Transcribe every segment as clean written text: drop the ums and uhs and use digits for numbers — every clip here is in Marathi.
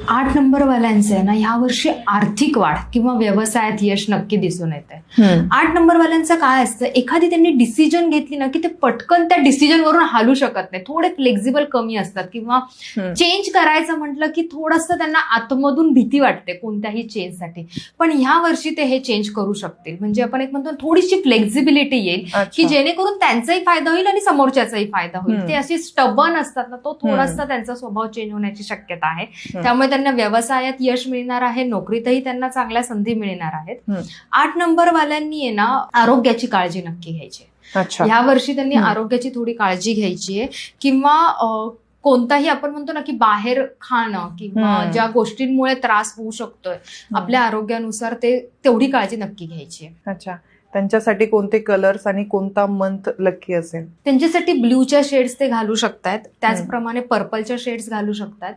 8 नंबरवाल्यांचे आहे ना यावर्षी आर्थिक वाढ किंवा व्यवसायात यश नक्की दिसून येते. 8 नंबरवाल्यांचं काय असतं, एखादी त्यांनी डिसिजन घेतली ना की ते पटकन त्या डिसिजन वरून हालू शकत नाही, थोडे फ्लेक्झिबल कमी असतात किंवा चेंज करायचं म्हटलं की थोडंसं त्यांना आतमधून भीती वाटते कोणत्याही चेंजसाठी. पण ह्या वर्षी ते हे चेंज करू शकतील. म्हणजे आपण एक म्हणतो थोडीशी फ्लेक्झिबिलिटी येईल की जेणेकरून त्यांचाही फायदा होईल आणि समोरच्याचाही फायदा होईल. ते असे स्टबन असतात ना, तो थोडासा त्यांचा स्वभाव चेंज होण्याची शक्यता आहे. त्यामुळे त्यांना व्यवसायात यश मिळणार आहे, नोकरीतही त्यांना चांगल्या संधी मिळणार आहेत. 8 नंबरवाल्यांनी आहे ना आरोग्याची काळजी नक्की घ्यायची. या वर्षी त्यांनी आरोग्याची थोडी काळजी घ्यायची आहे किंवा कोणताही आपण म्हणतो ना की बाहेर खाणं किंवा ज्या गोष्टींमुळे त्रास होऊ शकतोय आपल्या आरोग्यानुसार ते तेवढी काळजी नक्की घ्यायची आहे. अच्छा, त्यांच्यासाठी कोणते कलर्स आणि कोणता मंथ लकी असेल? त्यांच्यासाठी ब्ल्यूच्या शेड्स ते घालू शकतात, त्याचप्रमाणे पर्पलच्या शेड्स घालू शकतात.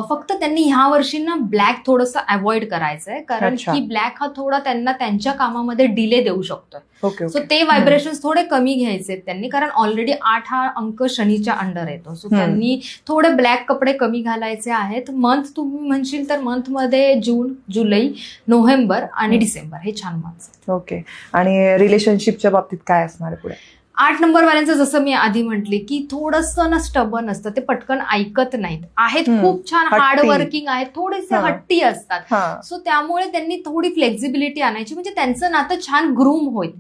फक्त त्यांनी ह्या वर्षी ना ब्लॅक थोडंसं अवॉइड करायचंय, कारण की ब्लॅक हा थोडा त्यांना त्यांच्या कामामध्ये डिले देऊ शकतोय. सो ते व्हायब्रेशन थोडे कमी घ्यायचे त्यांनी, कारण ऑलरेडी 8 हा अंक शनीच्या अंडर येतो. सो त्यांनी थोडे ब्लॅक कपडे कमी घालायचे आहेत. मंथ तुम्ही म्हणशील तर मंथ मध्ये जून, जुलै, नोव्हेंबर आणि डिसेंबर हे छान मंथ्स आहेत. ओके. आणि रिलेशनशिपच्या बाबतीत काय असणार आहे पुढे? 8 नंबरवाल्यांचं जसं मी आधी म्हटले की थोडंसं ना स्टबन असतं, ते पटकन ऐकत नाहीत, आहेत खूप छान हार्ड वर्किंग आहेत, थोडेसे हट्टी असतात. सो त्यामुळे त्यांनी थोडी फ्लेक्झिबिलिटी आणायची, म्हणजे त्यांचं नातं छान ग्रूम होईल,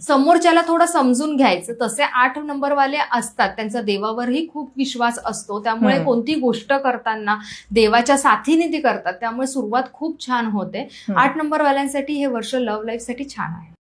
समोरच्याला थोडं समजून घ्यायचं. तसे 8 नंबरवाले असतात, त्यांचा देवावरही खूप विश्वास असतो, त्यामुळे कोणती गोष्ट करताना देवाच्या साथीने ती करतात, त्यामुळे सुरुवात खूप छान होते. 8 नंबरवाल्यांसाठी हे वर्ष लव्ह लाईफ साठी छान आहे.